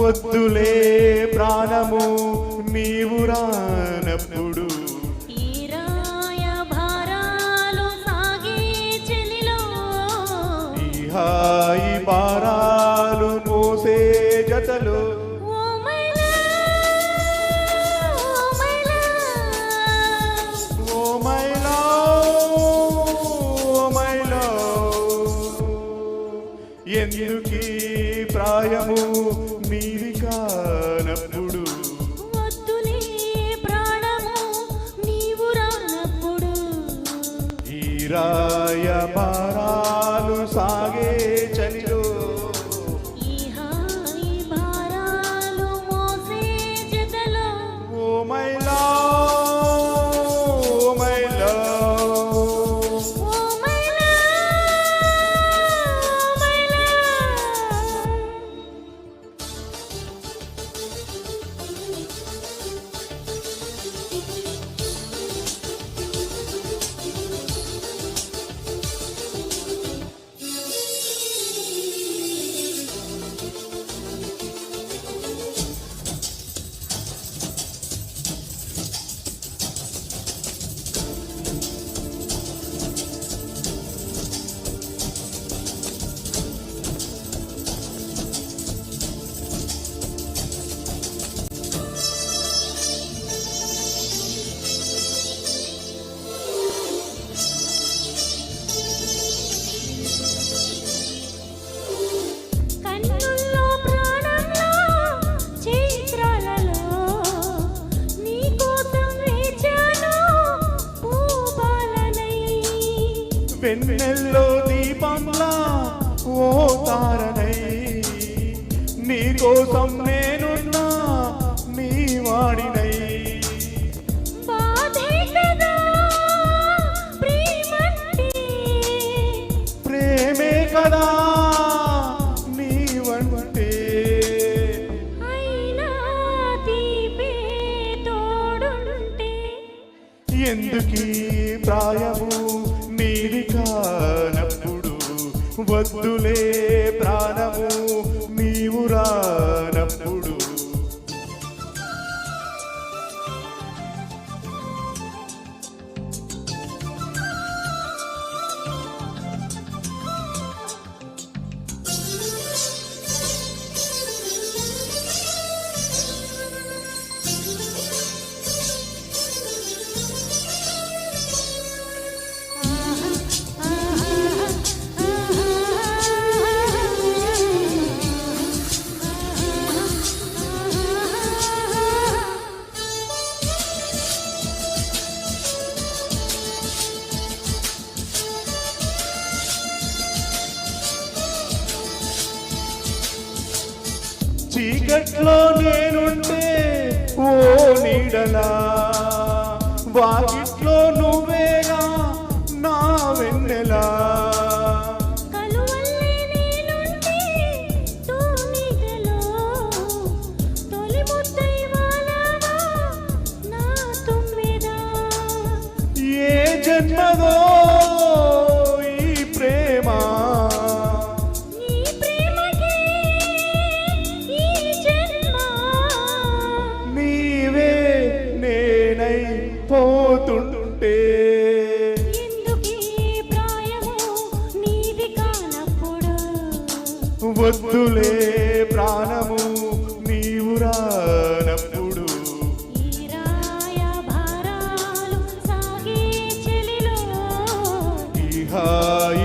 వద్దులే ప్రాణము నీవు రానప్పుడు ఈ రాయ భారాలు సాగే చెలిలో ఈ హాయి భారాలు మోసే జతలో ఎందుకీ ప్రాయము నీది కానప్పుడు వద్దులే ప్రాణము నీవు రానప్పుడు ఈ రాయ భారాలు సాగే చలిలో ఈ హాయి భారాలు మోసే జతలో oh my love oh my love oh my కన్నుల్లో ప్రాణంలో చైత్రాలలో నీ కోసం వేచాను పూపాలనై వెన్నెల్లో దీపంలా ఓ తారనై నీ కోసం నేనున్నా నీ వాడినై బాధే కదా ప్రేమంటే ప్రేమే కదా నీవంటే అయినా తీపే తోడుంటే ఎందుకీ ప్రాయము నీది కానప్పుడు వద్దులే ప్రాణము నీవు రానప్పుడు చీకట్లో నేనుంటే ఓ నీడలా వాకిట్లో నువ్వేగా నా వెన్నెలా కలువల్లే నేనుంటే తూనిగలో తొలి ముద్దై వాలావా నా తుమ్మెదా ఏ జన్మదో ఈ ప్రేమ నీ ప్రేమకే ఈ జన్మ నీవే నేనై పోతుంటే ఎందుకీ ప్రాయము నీది కానప్పుడు వద్దులే ప్రాణము నీవు రానప్పుడు ఈ రాయ భారాలు సాగే చెలిలో ఈ హాయి